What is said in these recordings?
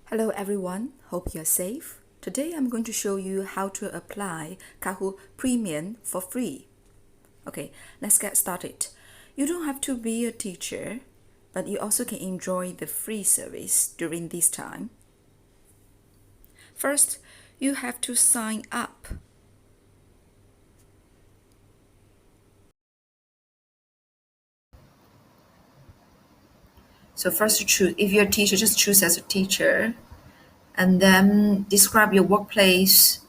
Hello everyone, hope you're safe. Today I'm going to show you how to apply Kahoot Premium for free. Okay, let's get started. You don't have to be a teacher, but you also can enjoy the free service during this time. First, you have to sign up. So first you choose, if you're a teacher, just choose as a teacher and then describe your workplace.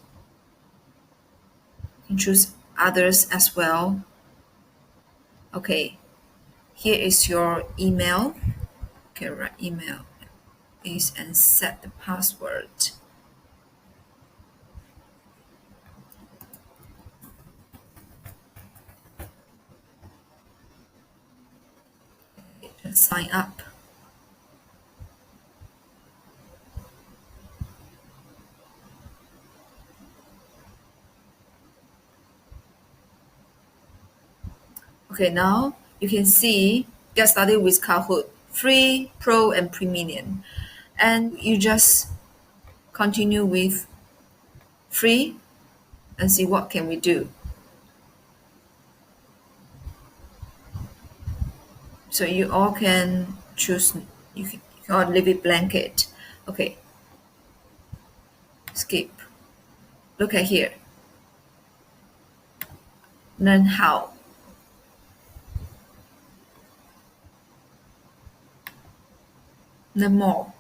You can choose others as well. Okay, here is your email. Okay, right, email is and set the password. And sign up. Okay, now you can see get started with Kahoot, free, pro, and premium. And you just continue with free and see what can we do. So you all can choose, you can all leave it blanket. Okay, skip. Look at here. Learn how. Learn more.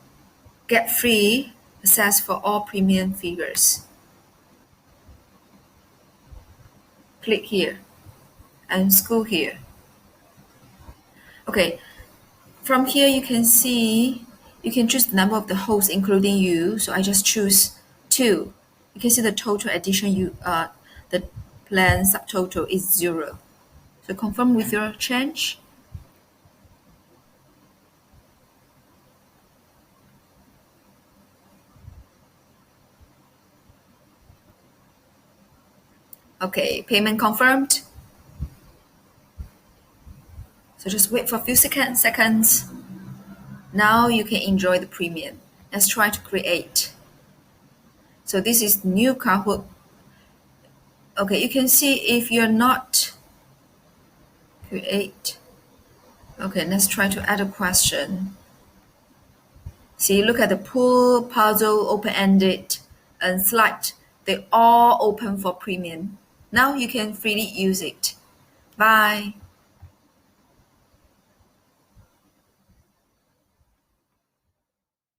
Get free access for all premium figures. Click here and school here. Okay, from here you can see you can choose the number of the hosts including you. So I just choose 2. You can see the total addition the plan subtotal is 0. So confirm with your change. Okay, payment confirmed. So just wait for a few seconds. Now you can enjoy the premium. Let's try to create. So this is new Kahoot. Okay, you can see if you're not create. Okay, let's try to add a question. See, look at the pool, puzzle, open-ended, and slide. They all open for premium. Now you can freely use it. Bye.